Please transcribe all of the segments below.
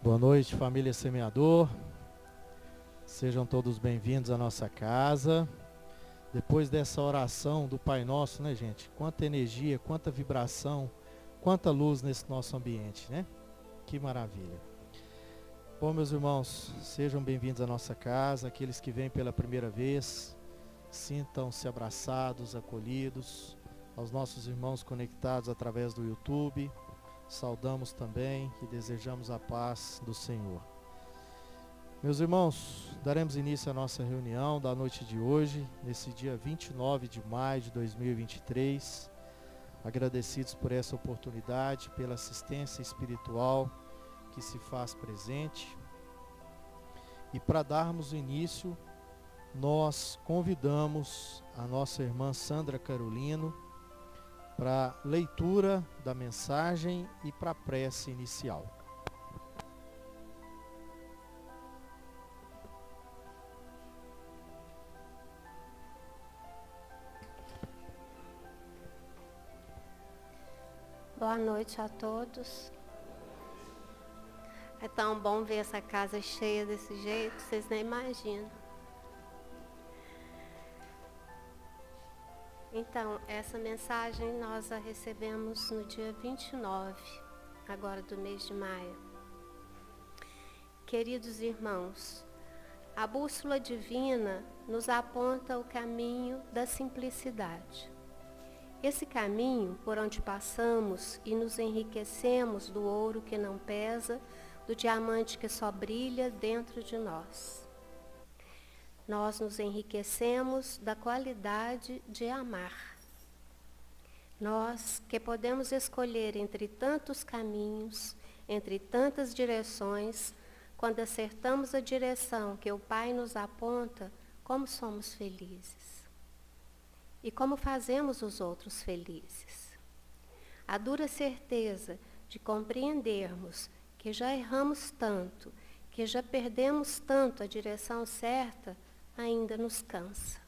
Boa noite, família Semeador. Sejam todos bem-vindos à nossa casa. Depois dessa oração do Pai Nosso, né, gente? Quanta energia, quanta vibração, quanta luz nesse nosso ambiente, né? Que maravilha. Bom, meus irmãos, sejam bem-vindos à nossa casa. Aqueles que vêm pela primeira vez, sintam-se abraçados, acolhidos. Aos nossos irmãos conectados através do YouTube, saudamos também e desejamos a paz do Senhor. Meus irmãos, daremos início à nossa reunião da noite de hoje, nesse dia 29 de maio de 2023. Agradecidos por essa oportunidade, pela assistência espiritual que se faz presente. E para darmos início, nós convidamos a nossa irmã Sandra Carolino para leitura da mensagem e para a prece inicial. Boa noite a todos. É tão bom ver essa casa cheia desse jeito, vocês nem imaginam. Então, essa mensagem nós a recebemos no dia 29, agora do mês de maio. Queridos irmãos, a bússola divina nos aponta o caminho da simplicidade. Esse caminho por onde passamos e nos enriquecemos do ouro que não pesa, do diamante que só brilha dentro de nós. Nós nos enriquecemos da qualidade de amar. Nós que podemos escolher entre tantos caminhos, entre tantas direções, quando acertamos a direção que o Pai nos aponta, como somos felizes. E como fazemos os outros felizes. A dura certeza de compreendermos que já erramos tanto, que já perdemos tanto a direção certa, ainda nos cansa.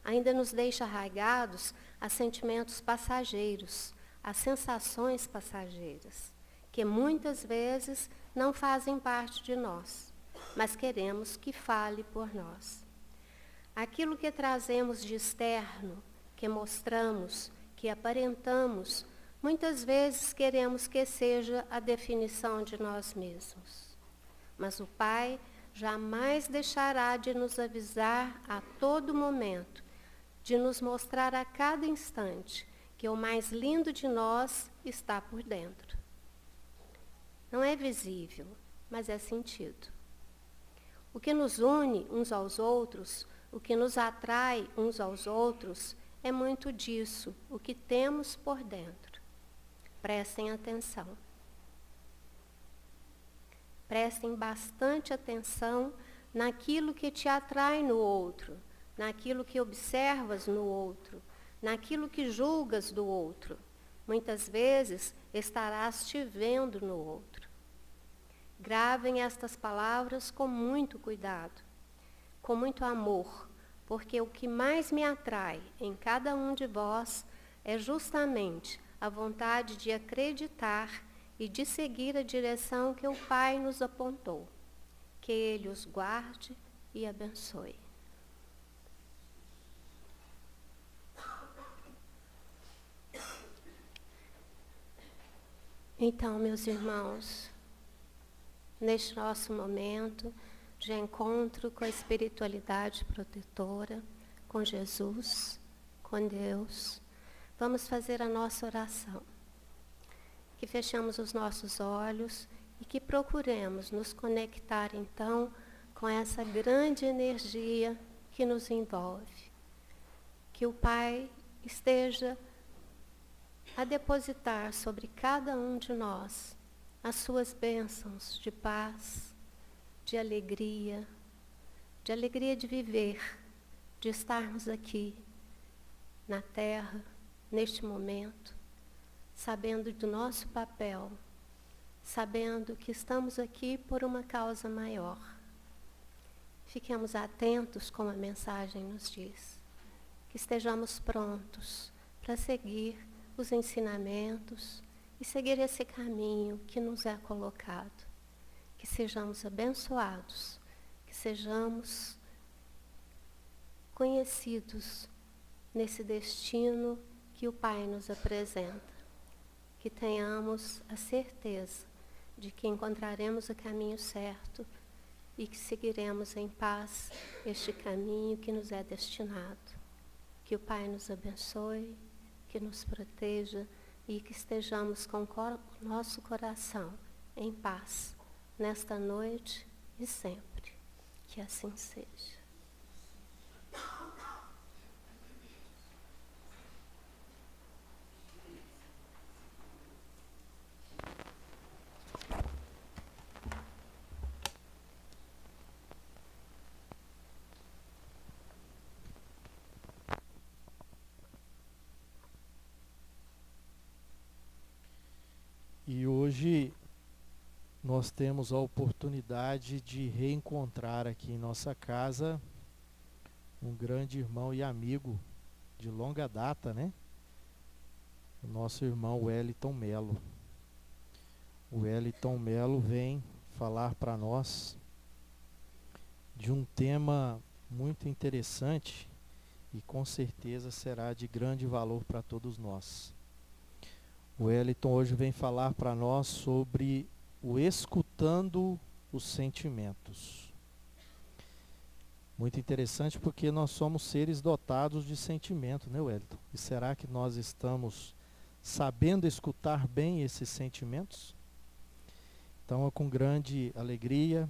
Ainda nos deixa arraigados a sentimentos passageiros, a sensações passageiras, que muitas vezes não fazem parte de nós, mas queremos que fale por nós. Aquilo que trazemos de externo, que mostramos, que aparentamos, muitas vezes queremos que seja a definição de nós mesmos. Mas o Pai jamais deixará de nos avisar a todo momento, de nos mostrar a cada instante que o mais lindo de nós está por dentro. Não é visível, mas é sentido. O que nos une uns aos outros, o que nos atrai uns aos outros, é muito disso, o que temos por dentro. Prestem atenção. Prestem bastante atenção naquilo que te atrai no outro, naquilo que observas no outro, naquilo que julgas do outro. Muitas vezes estarás te vendo no outro. Gravem estas palavras com muito cuidado, com muito amor, porque o que mais me atrai em cada um de vós é justamente a vontade de acreditar e de seguir a direção que o Pai nos apontou. Que Ele os guarde e abençoe. Então, meus irmãos, neste nosso momento de encontro com a espiritualidade protetora, com Jesus, com Deus, vamos fazer a nossa oração. Que fechamos os nossos olhos e que procuremos nos conectar então com essa grande energia que nos envolve. Que o Pai esteja a depositar sobre cada um de nós as suas bênçãos de paz, de alegria de viver, de estarmos aqui na Terra, neste momento, sabendo do nosso papel, sabendo que estamos aqui por uma causa maior. Fiquemos atentos, como a mensagem nos diz, que estejamos prontos para seguir os ensinamentos e seguir esse caminho que nos é colocado. que sejamos abençoados, que sejamos conhecidos nesse destino que o Pai nos apresenta, que tenhamos a certeza de que encontraremos o caminho certo e que seguiremos em paz este caminho que nos é destinado. Que o Pai nos abençoe, que nos proteja e que estejamos com o nosso coração em paz nesta noite e sempre. Que assim seja. E hoje nós temos a oportunidade de reencontrar aqui em nossa casa um grande irmão e amigo de longa data, né? O nosso irmão Wellington Melo. O Wellington Melo vem falar para nós de um tema muito interessante e com certeza será de grande valor para todos nós. O Wellington hoje vem falar para nós sobre o escutando os sentimentos. Muito interessante porque nós somos seres dotados de sentimento, né, Wellington? E será que nós estamos sabendo escutar bem esses sentimentos? Então é com grande alegria,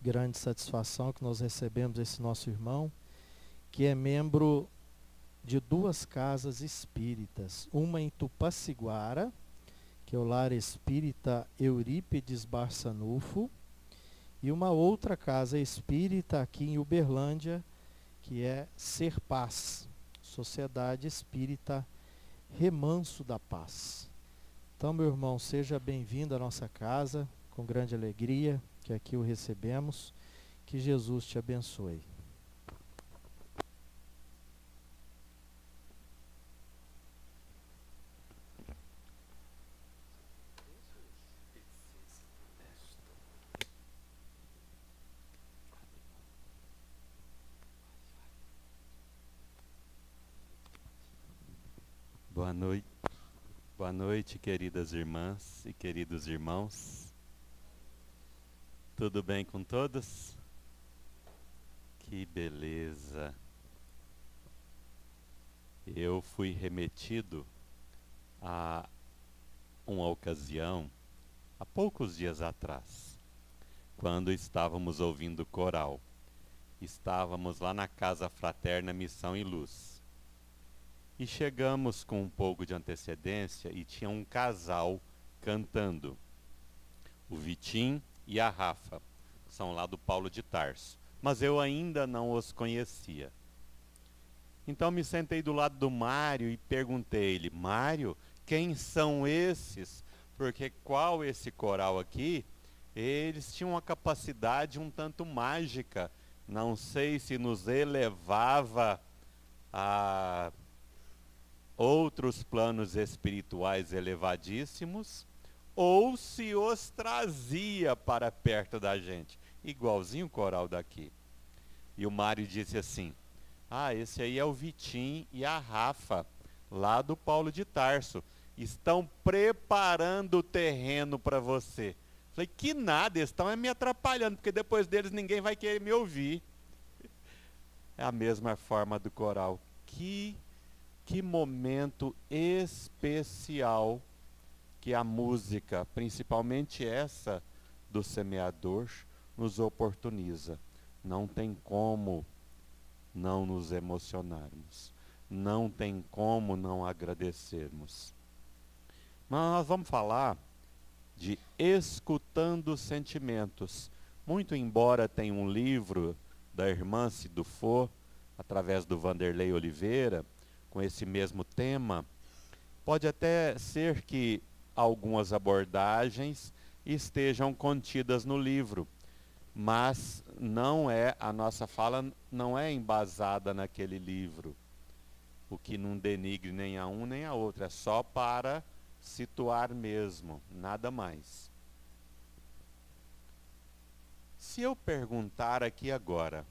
grande satisfação que nós recebemos esse nosso irmão, que é membro de 2 casas espíritas, uma em Tupaciguara, que é o Lar Espírita Eurípides Barçanufo, e uma outra casa espírita aqui em Uberlândia, que é Ser Paz, Sociedade Espírita Remanso da Paz. Então, meu irmão, seja bem-vindo à nossa casa, com grande alegria que aqui o recebemos. Que Jesus te abençoe. Boa noite, queridas irmãs e queridos irmãos. Tudo bem com todos? Que beleza! Eu fui remetido a uma ocasião, há poucos dias atrás, quando estávamos ouvindo coral. Estávamos lá na Casa Fraterna Missão e Luz. E chegamos com um pouco de antecedência e tinha um casal cantando. O Vitim e a Rafa, que são lá do Paulo de Tarso. Mas eu ainda não os conhecia. Então me sentei do lado do Mário e perguntei a ele: Mário, quem são esses? Porque qual esse coral aqui, eles tinham uma capacidade um tanto mágica. Não sei se nos elevava a outros planos espirituais elevadíssimos, ou se os trazia para perto da gente, igualzinho o coral daqui. E o Mário disse assim: esse aí é o Vitim e a Rafa, lá do Paulo de Tarso, estão preparando o terreno para você. Falei: que nada, eles estão me atrapalhando, porque depois deles ninguém vai querer me ouvir. É a mesma forma do coral. Que momento especial que a música, principalmente essa do semeador, nos oportuniza. Não tem como não nos emocionarmos. Não tem como não agradecermos. Mas nós vamos falar de escutando sentimentos. Muito embora tenha um livro da irmã Cidufo, através do Vanderlei Oliveira, com esse mesmo tema, pode até ser que algumas abordagens estejam contidas no livro, mas a nossa fala não é embasada naquele livro, o que não denigre nem a um nem a outro, é só para situar mesmo, nada mais. Se eu perguntar aqui agora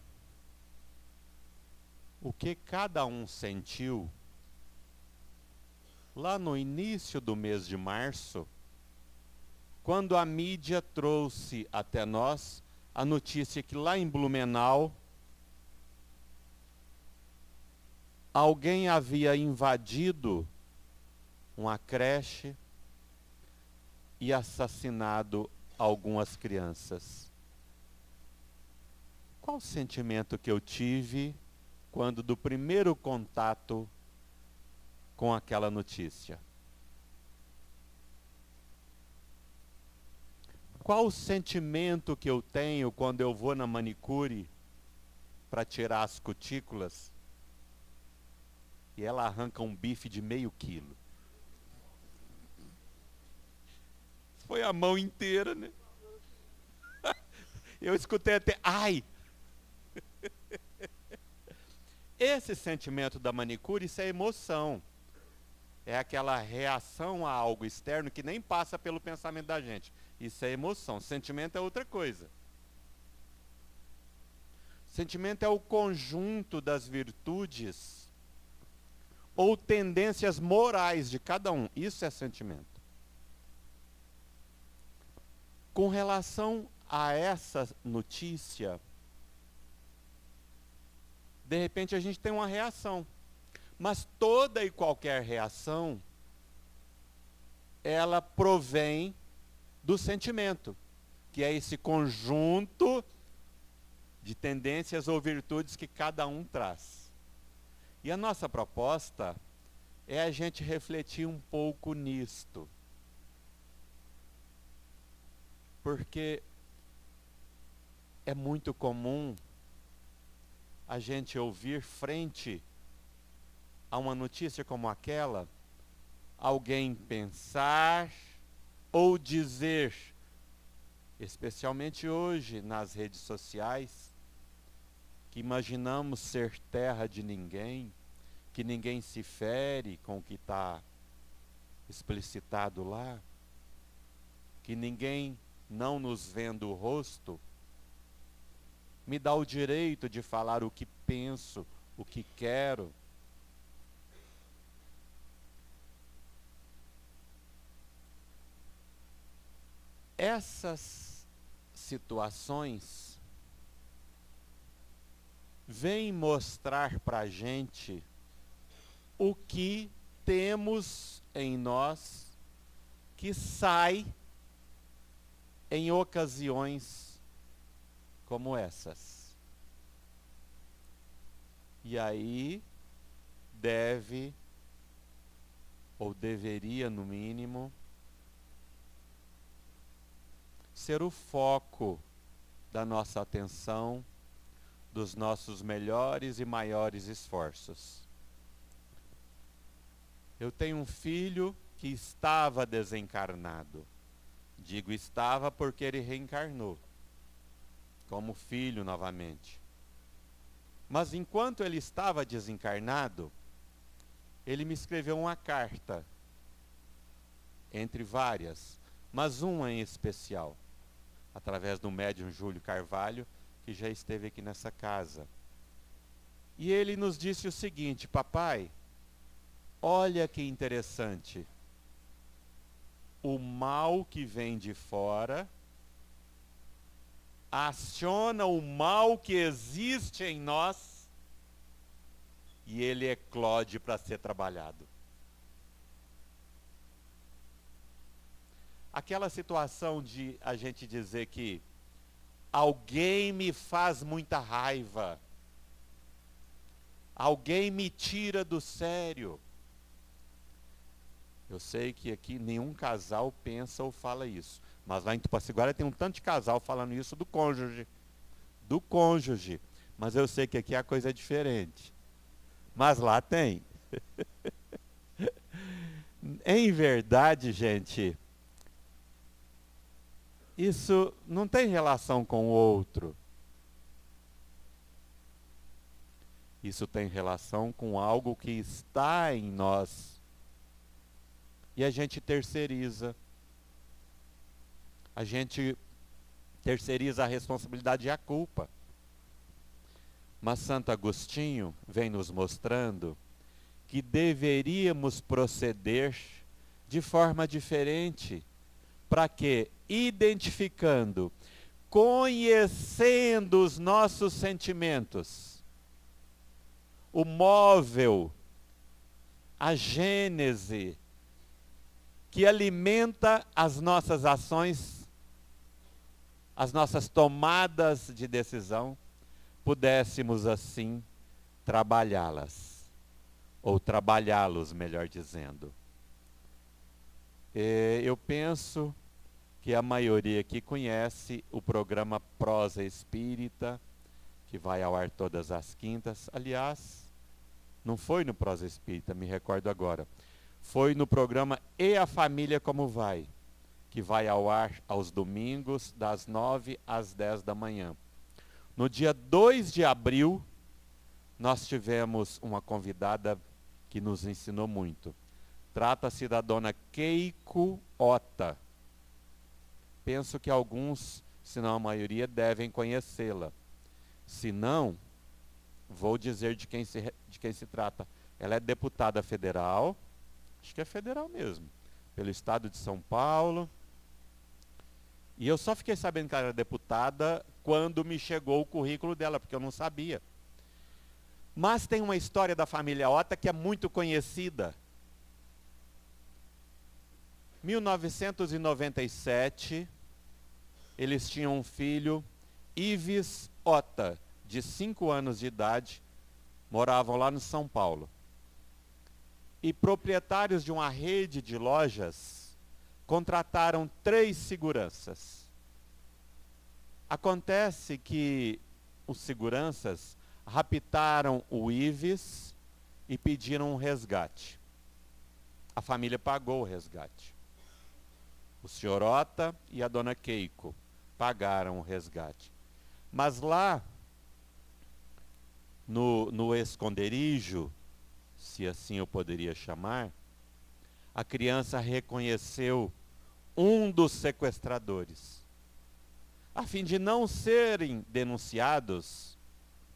o que cada um sentiu lá no início do mês de março, quando a mídia trouxe até nós a notícia que lá em Blumenau alguém havia invadido uma creche e assassinado algumas crianças. Qual o sentimento que eu tive quando do primeiro contato com aquela notícia? Qual o sentimento que eu tenho quando eu vou na manicure para tirar as cutículas e ela arranca um bife de meio quilo? Foi a mão inteira, né? Eu escutei até, ai! Esse sentimento da manicure, isso é emoção. É aquela reação a algo externo que nem passa pelo pensamento da gente. Isso é emoção. Sentimento é outra coisa. Sentimento é o conjunto das virtudes ou tendências morais de cada um. Isso é sentimento. Com relação a essa notícia, de repente a gente tem uma reação. Mas toda e qualquer reação, ela provém do sentimento, que é esse conjunto de tendências ou virtudes que cada um traz. E a nossa proposta é a gente refletir um pouco nisto. Porque é muito comum a gente ouvir frente a uma notícia como aquela, alguém pensar ou dizer, especialmente hoje nas redes sociais, que imaginamos ser terra de ninguém, que ninguém se fere com o que está explicitado lá, que ninguém, não nos vendo o rosto, me dá o direito de falar o que penso, o que quero. Essas situações vêm mostrar para a gente o que temos em nós que sai em ocasiões como essas. E aí deve, ou deveria no mínimo, ser o foco da nossa atenção, dos nossos melhores e maiores esforços. Eu tenho um filho que estava desencarnado. Digo estava porque ele reencarnou, como filho novamente. Mas enquanto ele estava desencarnado, ele me escreveu uma carta, entre várias, mas uma em especial, através do médium Júlio Carvalho, que já esteve aqui nessa casa. E ele nos disse o seguinte: papai, olha que interessante, o mal que vem de fora aciona o mal que existe em nós e ele eclode para ser trabalhado. Aquela situação de a gente dizer que alguém me faz muita raiva, alguém me tira do sério. Eu sei que aqui nenhum casal pensa ou fala isso, mas lá em Tupaciguara tem um tanto de casal falando isso do cônjuge. Do cônjuge. Mas eu sei que aqui a coisa é diferente. Mas lá tem. Em verdade, gente, isso não tem relação com o outro. Isso tem relação com algo que está em nós. E a gente terceiriza. A gente terceiriza a responsabilidade e a culpa. Mas Santo Agostinho vem nos mostrando que deveríamos proceder de forma diferente. Para quê? Identificando, conhecendo os nossos sentimentos, o móvel, a gênese, que alimenta as nossas ações, as nossas tomadas de decisão, pudéssemos assim trabalhá-las, ou trabalhá-los, melhor dizendo. Eu penso que a maioria aqui conhece o programa Prosa Espírita, que vai ao ar todas as quintas. Aliás, não foi no Prosa Espírita, me recordo agora. Foi no programa E a Família Como Vai, que vai ao ar aos domingos, das 9 às 10 da manhã. No dia 2 de abril, nós tivemos uma convidada que nos ensinou muito. Trata-se da dona Keiko Ota. Penso que alguns, se não a maioria, devem conhecê-la. Se não, vou dizer de quem se trata. Ela é deputada federal, acho que é federal mesmo, pelo estado de São Paulo. E eu só fiquei sabendo que ela era deputada quando me chegou o currículo dela, porque eu não sabia. Mas tem uma história da família Ota que é muito conhecida. 1997, eles tinham um filho, Ives Ota, de 5 anos de idade, moravam lá no São Paulo. E proprietários de uma rede de lojas contrataram 3 seguranças. Acontece que os seguranças raptaram o Ives e pediram um resgate. A família pagou o resgate. O senhor Ota e a dona Keiko pagaram o resgate. Mas lá, no esconderijo, se assim eu poderia chamar, a criança reconheceu um dos sequestradores. A fim de não serem denunciados,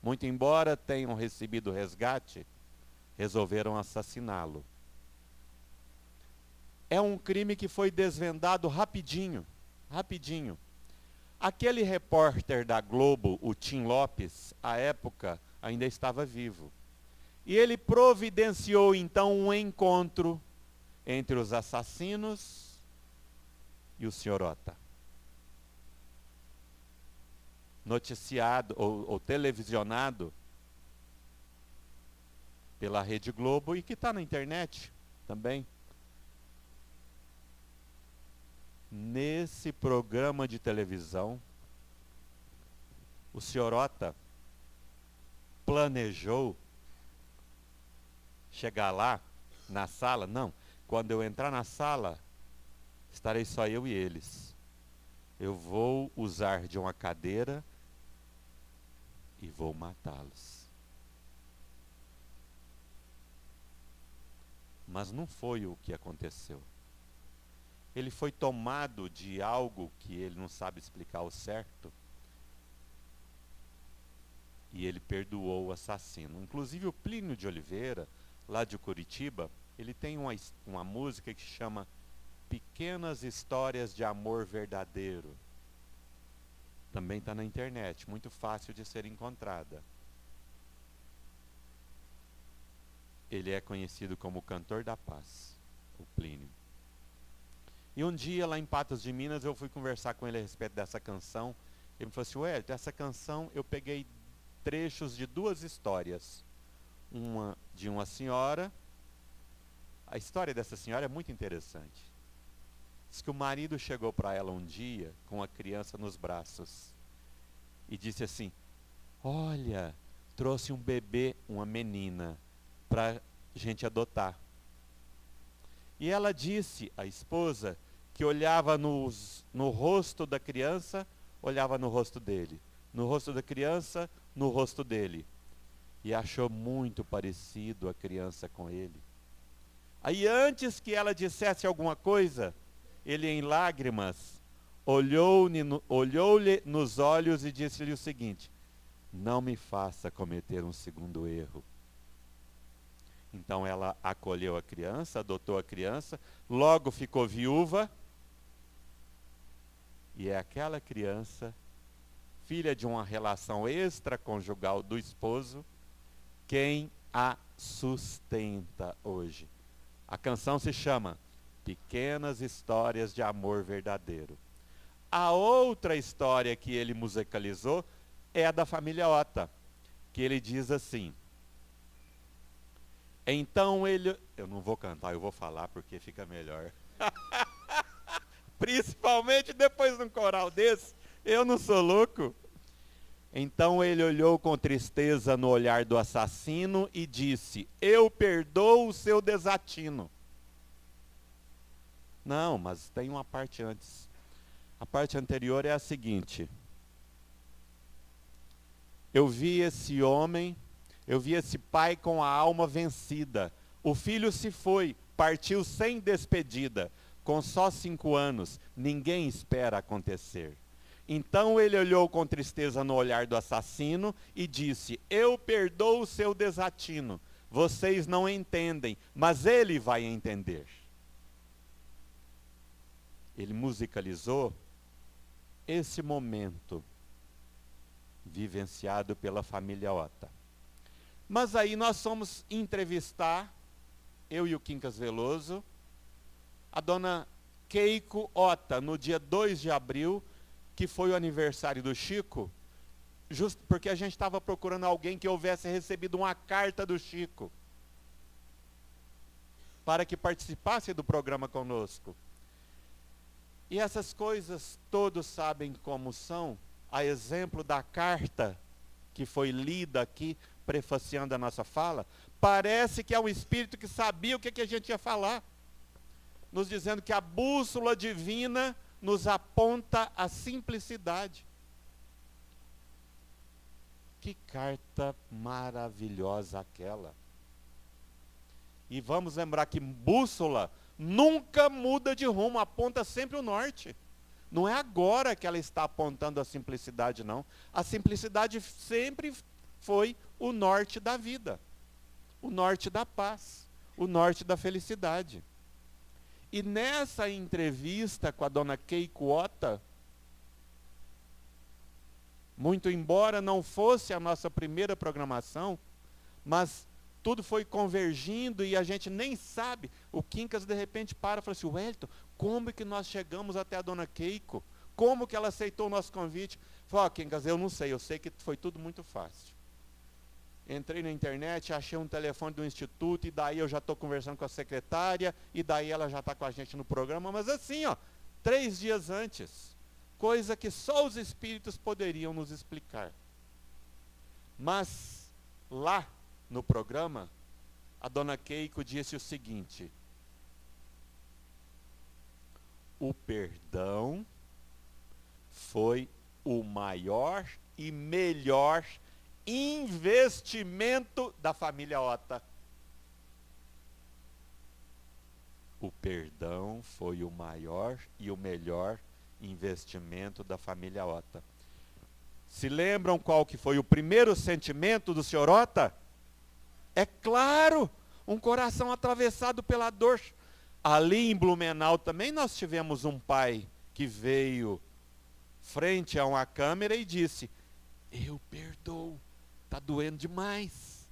muito embora tenham recebido resgate, resolveram assassiná-lo. É um crime que foi desvendado rapidinho. Aquele repórter da Globo, o Tim Lopes, à época, ainda estava vivo. E ele providenciou então um encontro entre os assassinos e o senhor Ota. Noticiado ou televisionado pela Rede Globo e que está na internet também. Nesse programa de televisão, o senhor Ota planejou chegar lá, na sala. Não, quando eu entrar na sala, estarei só eu e eles. Eu vou usar de uma cadeira e vou matá-los. Mas não foi o que aconteceu. Ele foi tomado de algo que ele não sabe explicar ao certo. E ele perdoou o assassino. Inclusive o Plínio de Oliveira, lá de Curitiba, ele tem uma música que chama Pequenas Histórias de Amor Verdadeiro. Também está na internet, muito fácil de ser encontrada. Ele é conhecido como o cantor da paz, o Plínio. E um dia, lá em Patos de Minas, eu fui conversar com ele a respeito dessa canção. Ele me falou assim: ué, dessa canção eu peguei trechos de 2 histórias. Uma de uma senhora. A história dessa senhora é muito interessante. Diz que o marido chegou para ela um dia com a criança nos braços e disse assim: olha, trouxe um bebê, uma menina, para gente adotar. E ela disse, a esposa, que olhava no rosto da criança, olhava no rosto dele. No rosto da criança, no rosto dele. E achou muito parecido a criança com ele. Aí antes que ela dissesse alguma coisa, ele em lágrimas olhou-lhe nos olhos e disse-lhe o seguinte: não me faça cometer um segundo erro. Então ela acolheu a criança, adotou a criança, logo ficou viúva. E é aquela criança, filha de uma relação extraconjugal do esposo, quem a sustenta hoje. A canção se chama Pequenas Histórias de Amor Verdadeiro. A outra história que ele musicalizou é a da família Ota, que ele diz assim: então ele... Eu não vou cantar, eu vou falar porque fica melhor. Principalmente depois de um coral desse, eu não sou louco. Então ele olhou com tristeza no olhar do assassino e disse: eu perdoo o seu desatino. Não, mas tem uma parte antes. A parte anterior é a seguinte: eu vi esse homem, eu vi esse pai com a alma vencida. O filho se foi, partiu sem despedida, com só 5 anos. Ninguém espera acontecer. Então ele olhou com tristeza no olhar do assassino e disse: eu perdoo o seu desatino. Vocês não entendem, mas ele vai entender. Ele musicalizou esse momento vivenciado pela família Ota. Mas aí nós fomos entrevistar, eu e o Quincas Veloso, a dona Keiko Ota, no dia 2 de abril, que foi o aniversário do Chico, justo porque a gente estava procurando alguém que houvesse recebido uma carta do Chico, para que participasse do programa conosco. E essas coisas todos sabem como são, a exemplo da carta que foi lida aqui, prefaciando a nossa fala, parece que é um espírito que sabia o que a gente ia falar, nos dizendo que a bússola divina nos aponta a simplicidade. Que carta maravilhosa aquela. E vamos lembrar que bússola nunca muda de rumo, aponta sempre o norte. Não é agora que ela está apontando a simplicidade, não. A simplicidade sempre foi o norte da vida, o norte da paz, o norte da felicidade. E nessa entrevista com a dona Keiko Ota, muito embora não fosse a nossa primeira programação, mas tudo foi convergindo e a gente nem sabe. O Quincas de repente para e fala assim: Wellington, como é que nós chegamos até a dona Keiko? Como que ela aceitou o nosso convite? Falei: Quincas, eu não sei, eu sei que foi tudo muito fácil. Entrei na internet, achei um telefone do instituto, e daí eu já estou conversando com a secretária, e daí ela já está com a gente no programa, mas assim, 3 dias antes. Coisa que só os espíritos poderiam nos explicar. Mas, lá no programa, a dona Keiko disse o seguinte: o perdão foi o maior e melhor investimento da família Ota. O perdão foi o maior e o melhor investimento da família Ota. Se lembram qual que foi o primeiro sentimento do senhor Ota? É claro, um coração atravessado pela dor. Ali em Blumenau também nós tivemos um pai que veio frente a uma câmera e disse: eu perdoo. Está doendo demais.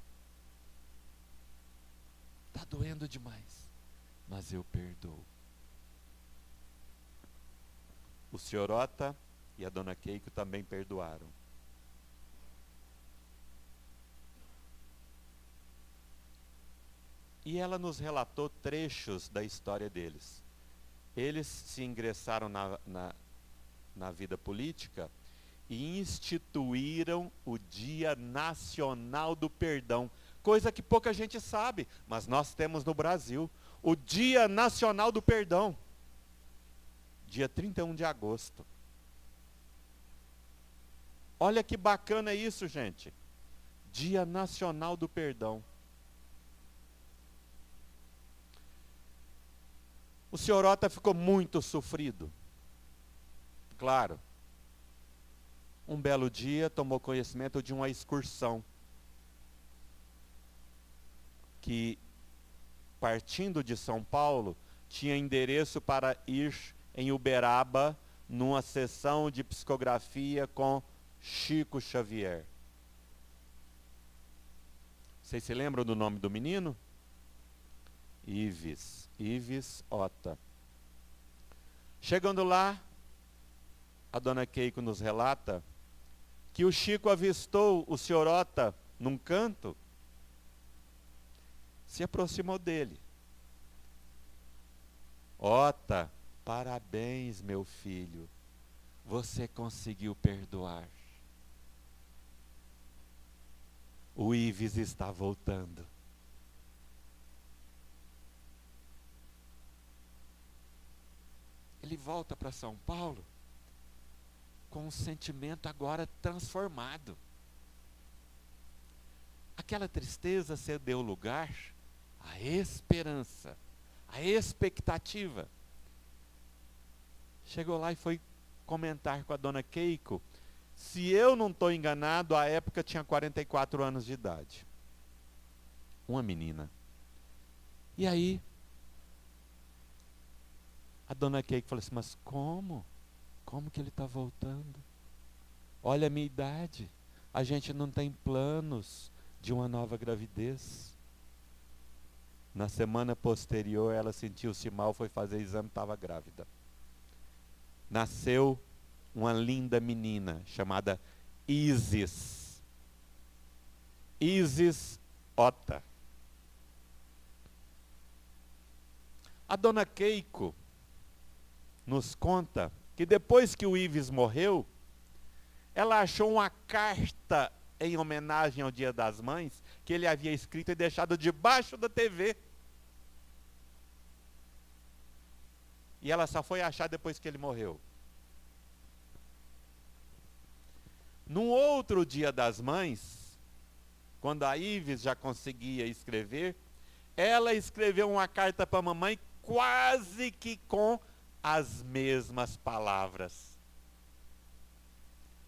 Está doendo demais. Mas eu perdoo. O senhor Ota e a dona Keiko também perdoaram. E ela nos relatou trechos da história deles. Eles se ingressaram na vida política e instituíram o Dia Nacional do Perdão. Coisa que pouca gente sabe, mas nós temos no Brasil. O Dia Nacional do Perdão. Dia 31 de agosto. Olha que bacana isso, gente. Dia Nacional do Perdão. O senhor Ota ficou muito sofrido. claro. Um belo dia tomou conhecimento de uma excursão que, partindo de São Paulo, tinha endereço para ir em Uberaba numa sessão de psicografia com Chico Xavier. Vocês se lembram do nome do menino? Ives Ota. Chegando lá, a dona Keiko nos relata que o Chico avistou o senhor Ota num canto, se aproximou dele. Ota, parabéns, meu filho, você conseguiu perdoar. O Ives está voltando. Ele volta para São Paulo com um sentimento agora transformado. Aquela tristeza cedeu lugar à esperança, à expectativa. Chegou lá e foi comentar com a dona Keiko. Se eu não estou enganado, à época tinha 44 anos de idade. Uma menina. E aí, a dona Keiko falou assim, mas como? Como que ele está voltando? Olha a minha idade. A gente não tem planos de uma nova gravidez. Na semana posterior, ela sentiu-se mal, foi fazer exame, estava grávida. Nasceu uma linda menina chamada Isis. Isis Ota. A dona Keiko nos conta que depois que o Ives morreu, ela achou uma carta em homenagem ao Dia das Mães, que ele havia escrito e deixado debaixo da TV. E ela só foi achar depois que ele morreu. Num outro Dia das Mães, quando a Ives já conseguia escrever, ela escreveu uma carta para a mamãe quase que com as mesmas palavras.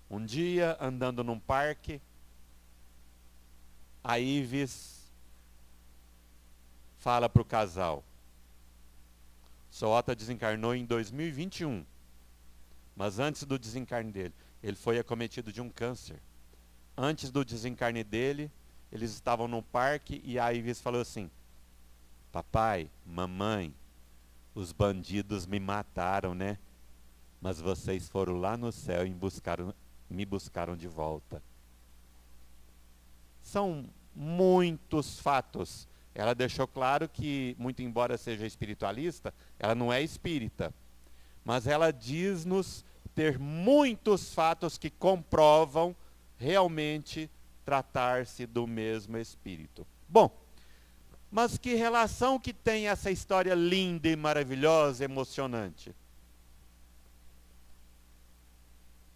Um dia, andando num parque, a Ives fala para o casal. Seu Ota desencarnou em 2021, mas antes do desencarne dele, ele foi acometido de um câncer. Antes do desencarne dele, eles estavam num parque e a Ives falou assim, papai, mamãe, os bandidos me mataram, né? Mas vocês foram lá no céu e me buscaram de volta. São muitos fatos. Ela deixou claro que, muito embora seja espiritualista, ela não é espírita. Mas ela diz-nos ter muitos fatos que comprovam realmente tratar-se do mesmo espírito. Bom, mas que relação que tem essa história linda e maravilhosa, emocionante?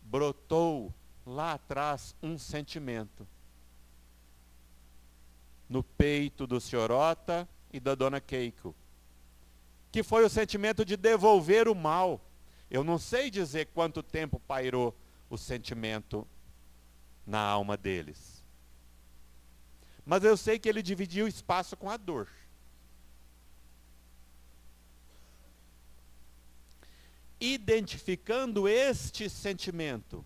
Brotou lá atrás um sentimento. No peito do senhor Ota e da dona Keiko. Que foi o sentimento de devolver o mal. Eu não sei dizer quanto tempo pairou o sentimento na alma deles. Mas eu sei que ele dividiu o espaço com a dor. Identificando este sentimento,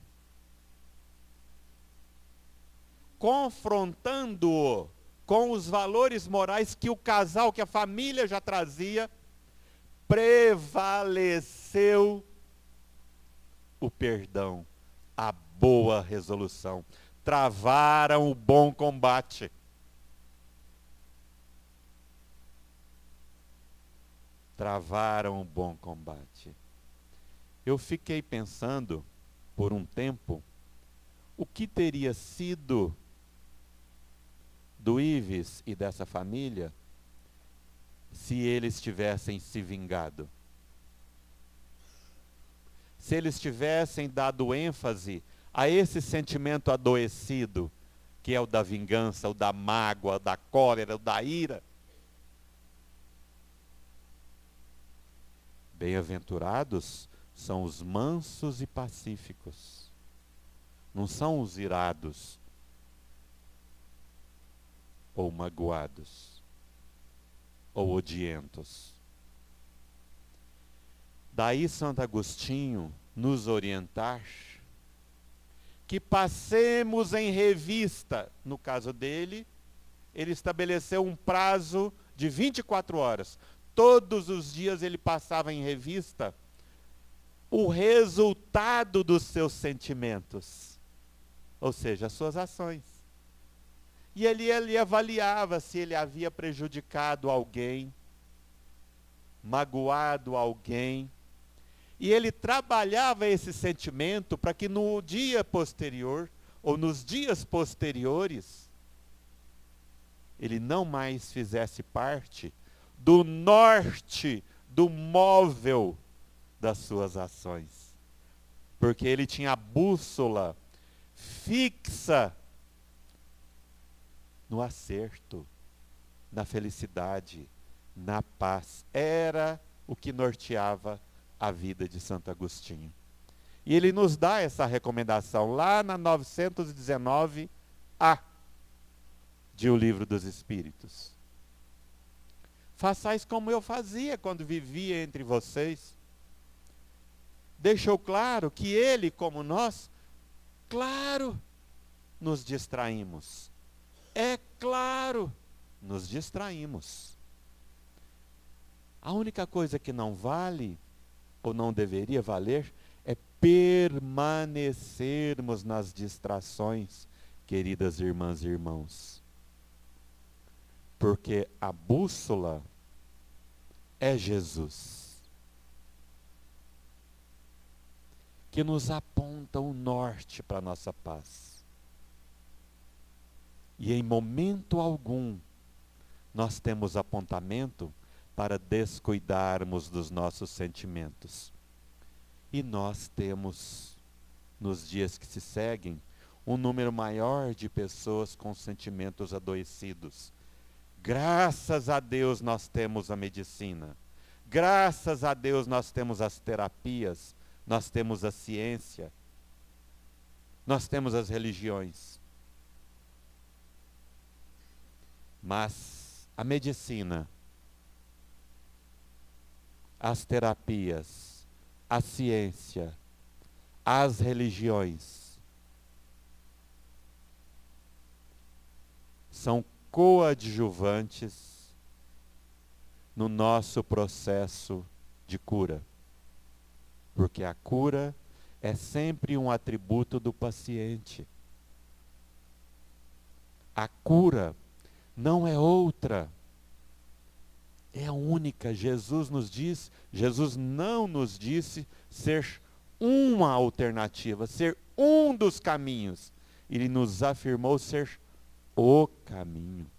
confrontando-o com os valores morais que o casal, que a família já trazia, prevaleceu o perdão, a boa resolução. Travaram o bom combate. Travaram o bom combate. Eu fiquei pensando, por um tempo, o que teria sido do Ives e dessa família se eles tivessem se vingado. Se eles tivessem dado ênfase a esse sentimento adoecido, que é o da vingança, o da mágoa, o da cólera, o da ira. Bem-aventurados são os mansos e pacíficos. Não são os irados ou magoados ou odientos. Daí Santo Agostinho nos orientar que passemos em revista, no caso dele, ele estabeleceu um prazo de 24 horas. Todos os dias ele passava em revista o resultado dos seus sentimentos, ou seja, as suas ações. E ele avaliava se ele havia prejudicado alguém, magoado alguém. E ele trabalhava esse sentimento para que no dia posterior, ou nos dias posteriores, ele não mais fizesse parte do norte, do móvel das suas ações. Porque ele tinha a bússola fixa no acerto, na felicidade, na paz. Era o que norteava a vida de Santo Agostinho. E ele nos dá essa recomendação lá na 919A de O Livro dos Espíritos. Façais como eu fazia quando vivia entre vocês. Deixou claro que ele, como nós, claro, nos distraímos. É claro, nos distraímos. A única coisa que não vale, ou não deveria valer, é permanecermos nas distrações, queridas irmãs e irmãos. Porque a bússola é Jesus, que nos aponta o norte para a nossa paz. E em momento algum, nós temos apontamento para descuidarmos dos nossos sentimentos. E nós temos, nos dias que se seguem, um número maior de pessoas com sentimentos adoecidos. Graças a Deus nós temos a medicina. Graças a Deus nós temos as terapias, nós temos a ciência, nós temos as religiões. Mas a medicina, as terapias, a ciência, as religiões são coadjuvantes no nosso processo de cura. Porque a cura é sempre um atributo do paciente. A cura não é outra. É a única. Jesus não nos disse ser uma alternativa, ser um dos caminhos. Ele nos afirmou ser o caminho.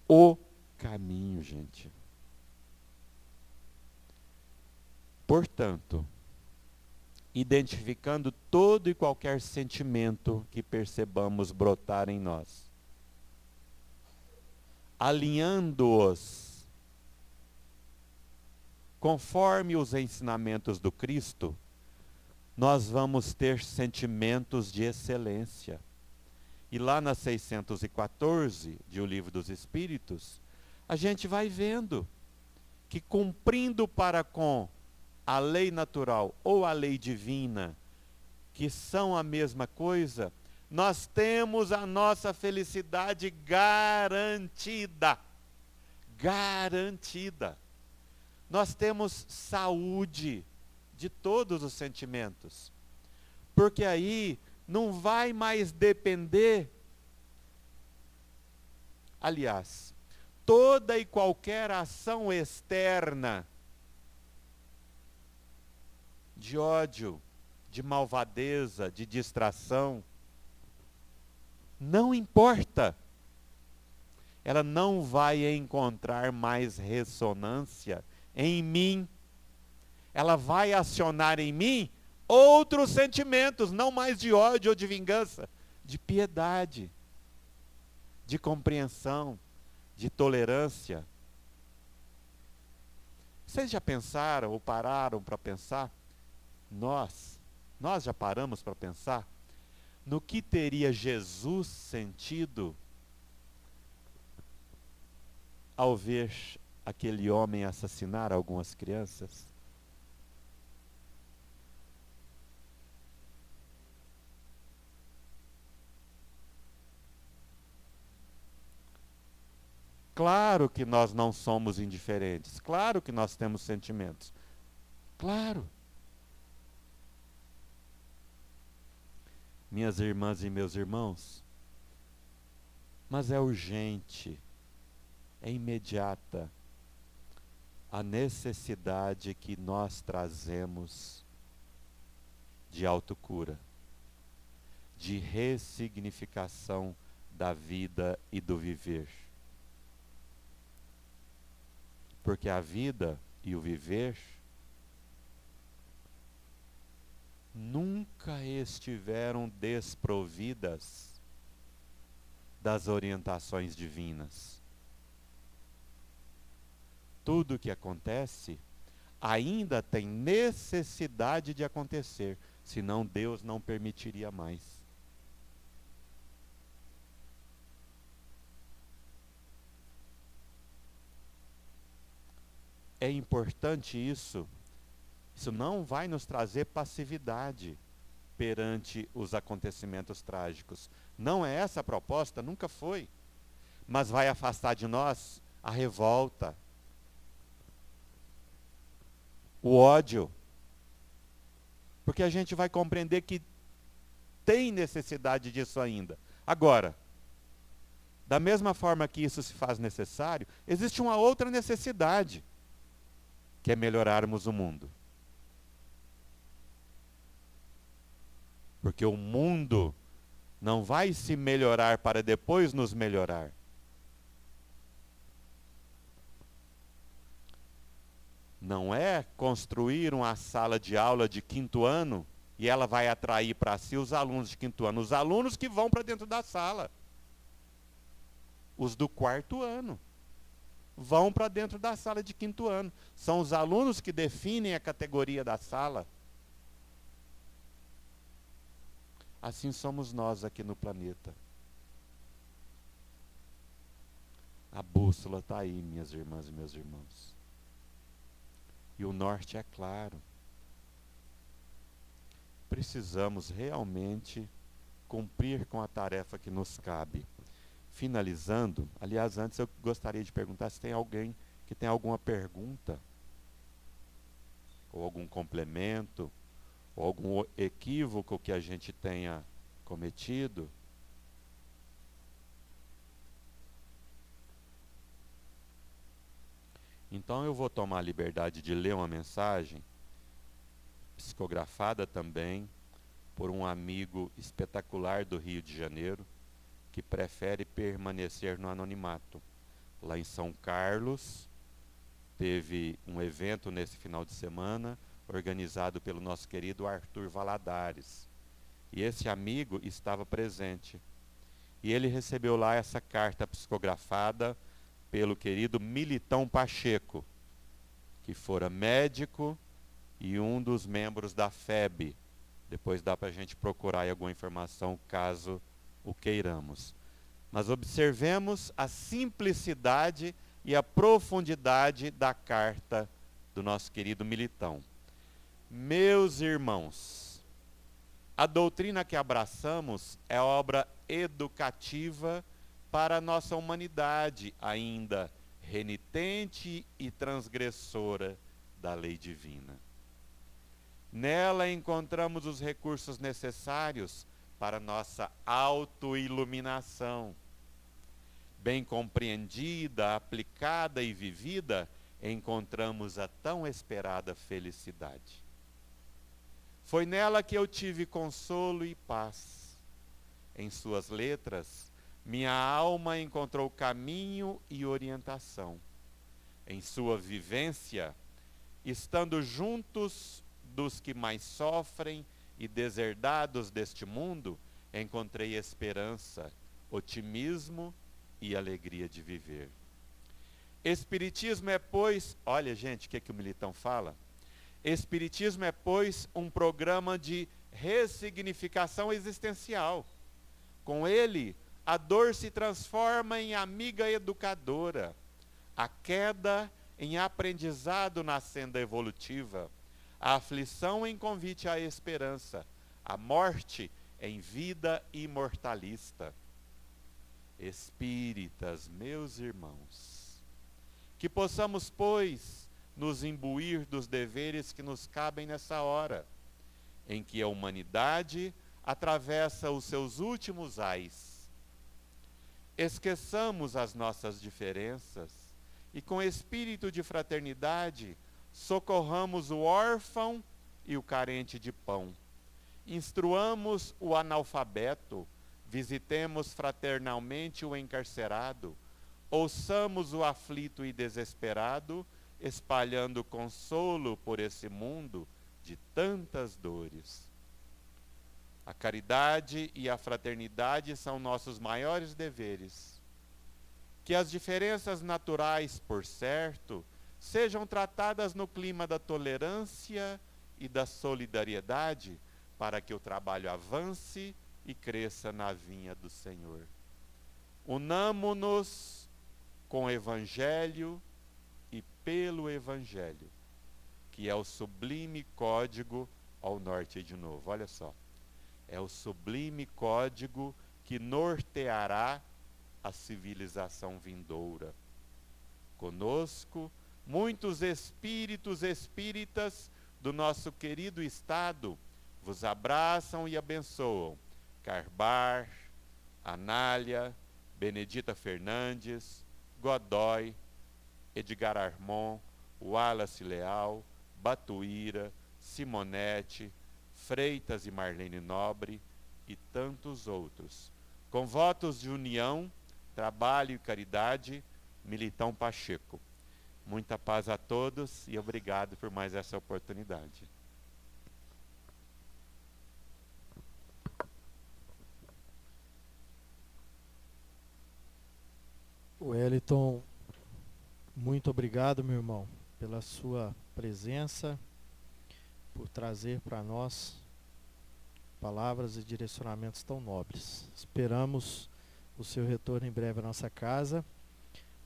O caminho, gente. Portanto, identificando todo e qualquer sentimento que percebamos brotar em nós, alinhando-os conforme os ensinamentos do Cristo, nós vamos ter sentimentos de excelência. E lá na 614 de O Livro dos Espíritos, a gente vai vendo que cumprindo para com a lei natural ou a lei divina, que são a mesma coisa, nós temos a nossa felicidade garantida. Garantida. Nós temos saúde de todos os sentimentos. Porque aí não vai mais depender. Aliás, toda e qualquer ação externa de ódio, de malvadeza, de distração, não importa. Ela não vai encontrar mais ressonância em mim. Ela vai acionar em mim outros sentimentos, não mais de ódio ou de vingança, de piedade, de compreensão, de tolerância. Vocês já pensaram ou pararam para pensar? Nós já paramos para pensar no que teria Jesus sentido ao ver aquele homem assassinar algumas crianças? Claro que nós não somos indiferentes. Claro que nós temos sentimentos. Claro. Minhas irmãs e meus irmãos, mas é urgente, é imediata a necessidade que nós trazemos de autocura, de ressignificação da vida e do viver. Porque a vida e o viver nunca estiveram desprovidas das orientações divinas. Tudo o que acontece ainda tem necessidade de acontecer, senão Deus não permitiria mais. É importante isso. Isso não vai nos trazer passividade perante os acontecimentos trágicos. Não é essa a proposta, nunca foi. Mas vai afastar de nós a revolta, o ódio. Porque a gente vai compreender que tem necessidade disso ainda. Agora, da mesma forma que isso se faz necessário, existe uma outra necessidade, que é melhorarmos o mundo. Porque o mundo não vai se melhorar para depois nos melhorar. Não é construir uma sala de aula de 5º ano e ela vai atrair para si os alunos de 5º ano. Os alunos que vão para dentro da sala. Os do 4º ano vão para dentro da sala de 5º ano. São os alunos que definem a categoria da sala. Assim somos nós aqui no planeta. A bússola está aí, minhas irmãs e meus irmãos. E o norte é claro. Precisamos realmente cumprir com a tarefa que nos cabe. Finalizando, aliás, antes eu gostaria de perguntar se tem alguém que tem alguma pergunta, ou algum complemento, ou algum equívoco que a gente tenha cometido. Então eu vou tomar a liberdade de ler uma mensagem, psicografada também, por um amigo espetacular do Rio de Janeiro, que prefere permanecer no anonimato. Lá em São Carlos, teve um evento nesse final de semana, organizado pelo nosso querido Arthur Valadares. E esse amigo estava presente. E ele recebeu lá essa carta psicografada pelo querido Militão Pacheco, que fora médico e um dos membros da FEB. Depois dá para a gente procurar aí alguma informação, caso o queiramos. Mas observemos a simplicidade e a profundidade da carta do nosso querido Militão. Meus irmãos, a doutrina que abraçamos é obra educativa para a nossa humanidade, ainda renitente e transgressora da lei divina. Nela encontramos os recursos necessários para nossa autoiluminação. Bem compreendida, aplicada e vivida, encontramos a tão esperada felicidade. Foi nela que eu tive consolo e paz. Em suas letras, minha alma encontrou caminho e orientação. Em sua vivência, estando juntos dos que mais sofrem e deserdados deste mundo, encontrei esperança, otimismo e alegria de viver. Espiritismo é, pois, olha gente, o que o Militão fala? Espiritismo é, pois, um programa de ressignificação existencial. Com ele, a dor se transforma em amiga educadora, a queda em aprendizado na senda evolutiva, a aflição em convite à esperança, a morte em vida imortalista. Espíritas, meus irmãos, que possamos, pois, nos imbuir dos deveres que nos cabem nessa hora, em que a humanidade atravessa os seus últimos ais. Esqueçamos as nossas diferenças e, com espírito de fraternidade, socorramos o órfão e o carente de pão. Instruamos o analfabeto, visitemos fraternalmente o encarcerado, ouçamos o aflito e desesperado, espalhando consolo por esse mundo de tantas dores. A caridade e a fraternidade são nossos maiores deveres. Que as diferenças naturais, por certo, sejam tratadas no clima da tolerância e da solidariedade, para que o trabalho avance e cresça na vinha do Senhor. Unamo-nos com o Evangelho e pelo Evangelho, que é o sublime código ao norte de novo. Olha só, é o sublime código que norteará a civilização vindoura. Conosco, muitos espíritos espíritas do nosso querido estado vos abraçam e abençoam. Carbar, Anália, Benedita Fernandes, Godoy, Edgar Armon, Wallace Leal, Batuíra, Simonete, Freitas e Marlene Nobre e tantos outros. Com votos de união, trabalho e caridade, Militão Pacheco. Muita paz a todos e obrigado por mais essa oportunidade. Wellington, muito obrigado, meu irmão, pela sua presença, por trazer para nós palavras e direcionamentos tão nobres. Esperamos o seu retorno em breve à nossa casa.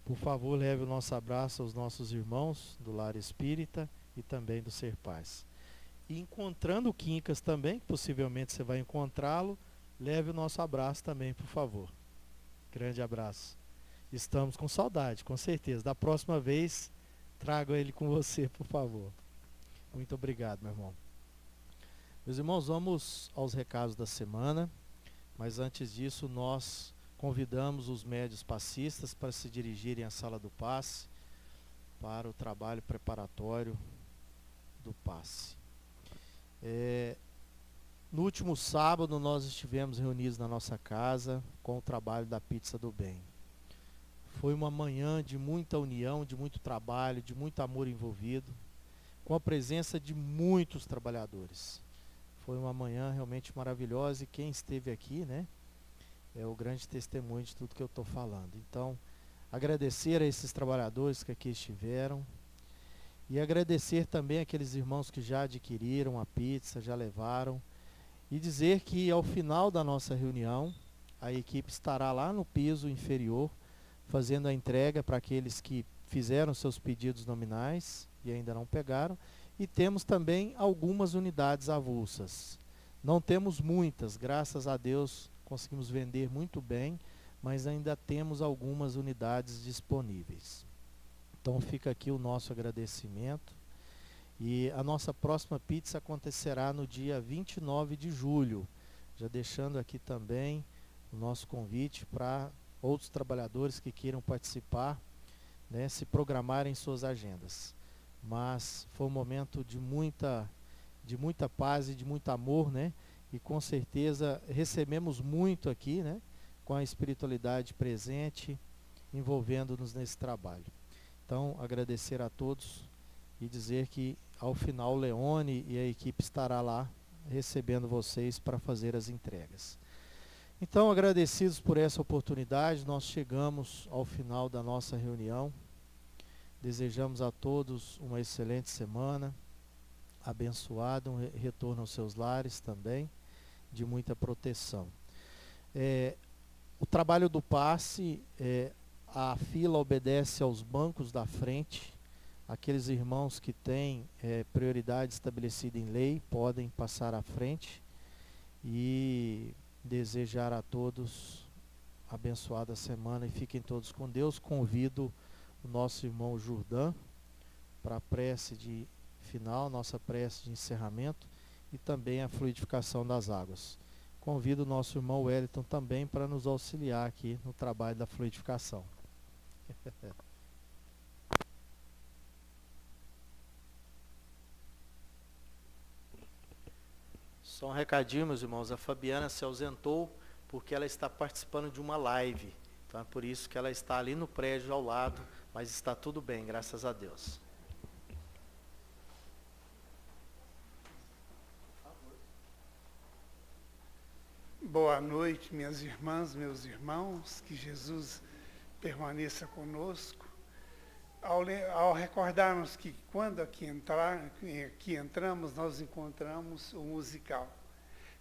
Por favor, leve o nosso abraço aos nossos irmãos do Lar Espírita e também do Ser Paz. E encontrando o Quincas também, que possivelmente você vai encontrá-lo, leve o nosso abraço também, por favor. Grande abraço. Estamos com saudade, com certeza. Da próxima vez, traga ele com você, por favor. Muito obrigado, meu irmão. Meus irmãos, vamos aos recados da semana, mas antes disso, nós convidamos os médios passistas para se dirigirem à sala do passe para o trabalho preparatório do passe. No último sábado, nós estivemos reunidos na nossa casa com o trabalho da Pizza do Bem. Foi uma manhã de muita união, de muito trabalho, de muito amor envolvido, com a presença de muitos trabalhadores. Foi uma manhã realmente maravilhosa e quem esteve aqui, né, é o grande testemunho de tudo que eu estou falando. Então, agradecer a esses trabalhadores que aqui estiveram e agradecer também aqueles irmãos que já adquiriram a pizza, já levaram, e dizer que ao final da nossa reunião, a equipe estará lá no piso inferior, fazendo a entrega para aqueles que fizeram seus pedidos nominais e ainda não pegaram, e temos também algumas unidades avulsas. Não temos muitas, graças a Deus conseguimos vender muito bem, mas ainda temos algumas unidades disponíveis. Então fica aqui o nosso agradecimento. E a nossa próxima pizza acontecerá no dia 29 de julho, já deixando aqui também o nosso convite para outros trabalhadores que queiram participar, né, se programarem suas agendas. Mas foi um momento de muita paz e de muito amor, né? E com certeza recebemos muito aqui, né? Com a espiritualidade presente, envolvendo-nos nesse trabalho. Então, agradecer a todos e dizer que ao final o Leone e a equipe estará lá recebendo vocês para fazer as entregas. Então, agradecidos por essa oportunidade, nós chegamos ao final da nossa reunião Desejamos a todos uma excelente semana, abençoada, um retorno aos seus lares também, de muita proteção. O trabalho do passe, a fila obedece aos bancos da frente. Aqueles irmãos que têm prioridade estabelecida em lei podem passar à frente e desejar a todos abençoada semana e fiquem todos com Deus. Convido o nosso irmão Jordão para a prece de final, nossa prece de encerramento e também a fluidificação das águas. Convido o nosso irmão Wellington também para nos auxiliar aqui no trabalho da fluidificação. Só um recadinho, meus irmãos, a Fabiana se ausentou porque ela está participando de uma live. Então é por isso que ela está ali no prédio ao lado, mas está tudo bem, graças a Deus. Boa noite, minhas irmãs, meus irmãos, que Jesus permaneça conosco. Ao recordarmos que quando aqui entramos, nós encontramos o musical.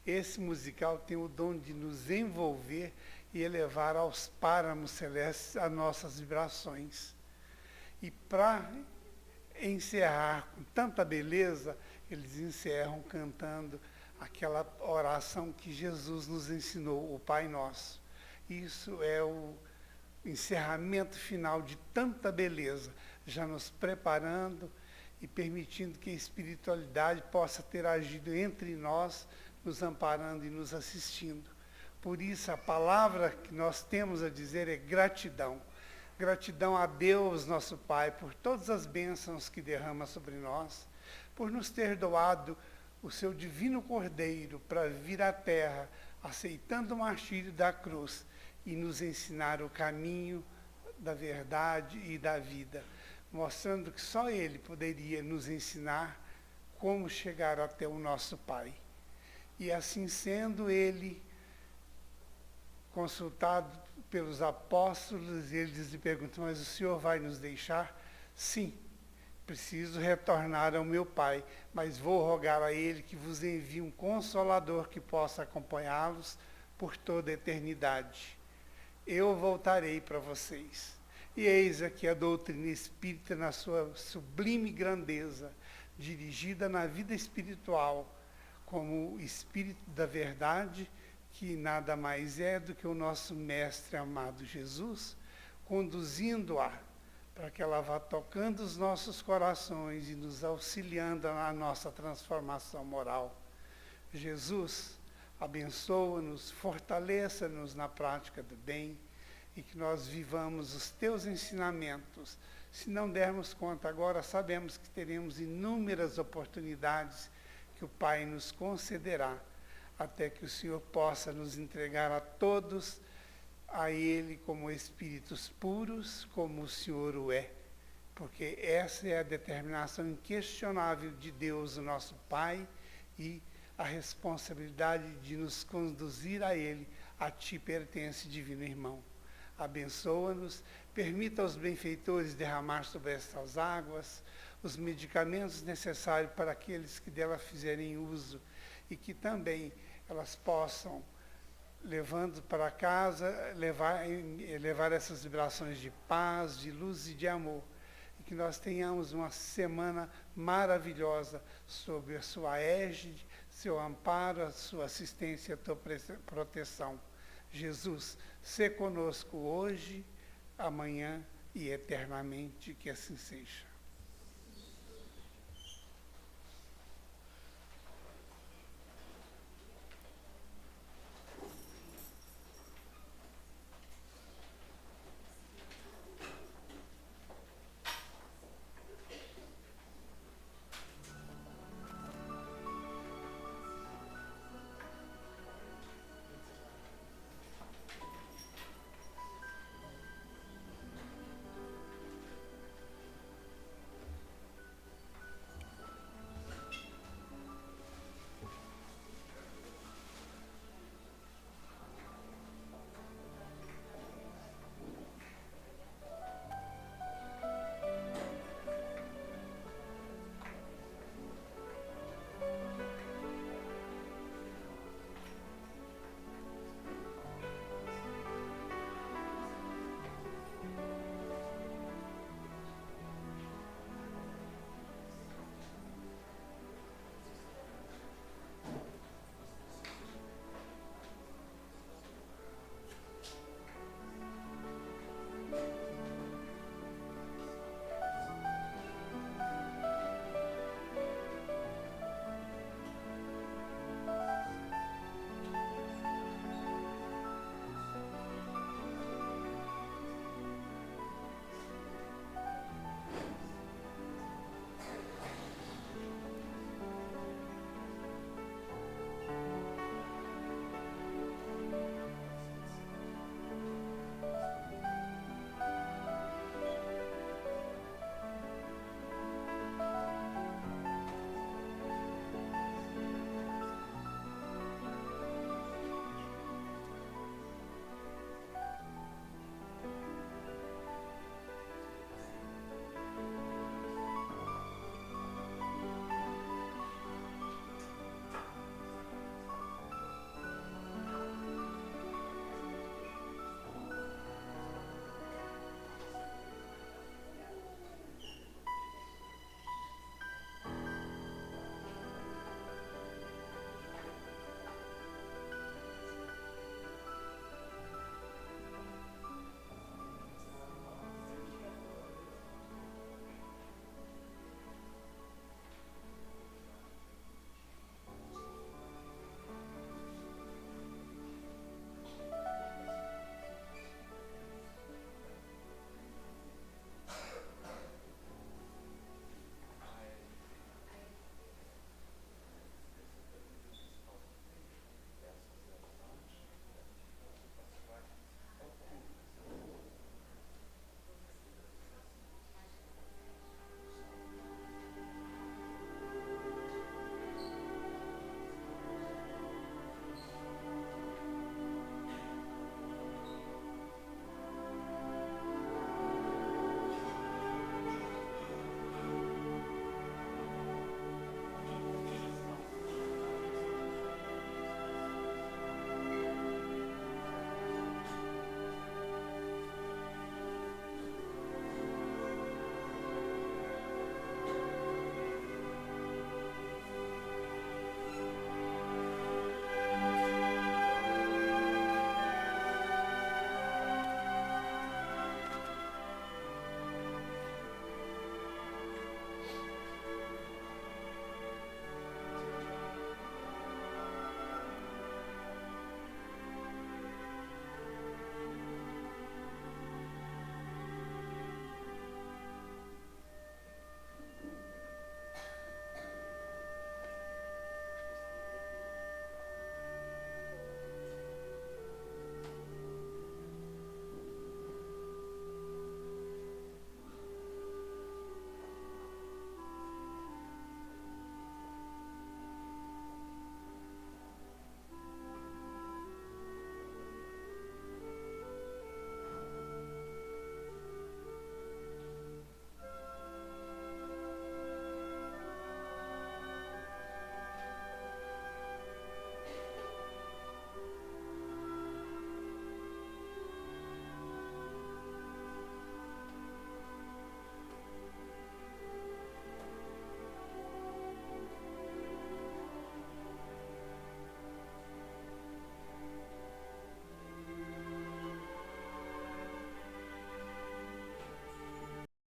Esse musical tem o dom de nos envolver e elevar aos páramos celestes as nossas vibrações. E para encerrar com tanta beleza, eles encerram cantando aquela oração que Jesus nos ensinou, o Pai Nosso. Isso é o encerramento final de tanta beleza, já nos preparando e permitindo que a espiritualidade possa ter agido entre nós, nos amparando e nos assistindo. Por isso, a palavra que nós temos a dizer é gratidão. Gratidão a Deus, nosso Pai, por todas as bênçãos que derrama sobre nós, por nos ter doado o seu divino Cordeiro para vir à terra, aceitando o martírio da cruz e nos ensinar o caminho da verdade e da vida, mostrando que só Ele poderia nos ensinar como chegar até o nosso Pai. E assim sendo, Ele, consultado pelos apóstolos, eles lhe perguntam: mas o Senhor vai nos deixar? Sim, preciso retornar ao meu Pai, mas vou rogar a Ele que vos envie um Consolador que possa acompanhá-los por toda a eternidade. Eu voltarei para vocês. E eis aqui a doutrina espírita na sua sublime grandeza, dirigida na vida espiritual, como o Espírito da Verdade, que nada mais é do que o nosso Mestre amado Jesus, conduzindo-a para que ela vá tocando os nossos corações e nos auxiliando na nossa transformação moral. Jesus, abençoa-nos, fortaleça-nos na prática do bem e que nós vivamos os teus ensinamentos. Se não dermos conta agora, sabemos que teremos inúmeras oportunidades que o Pai nos concederá, até que o Senhor possa nos entregar a todos a Ele como espíritos puros, como o Senhor o é. Porque essa é a determinação inquestionável de Deus, o nosso Pai, e a responsabilidade de nos conduzir a Ele. A Ti pertence, divino irmão. Abençoa-nos, permita aos benfeitores derramar sobre estas águas os medicamentos necessários para aqueles que dela fizerem uso, e que também elas possam, levando para casa, levar essas vibrações de paz, de luz e de amor. E que nós tenhamos uma semana maravilhosa sob a sua égide, seu amparo, a sua assistência, a tua proteção. Jesus, sê conosco hoje, amanhã e eternamente, que assim seja.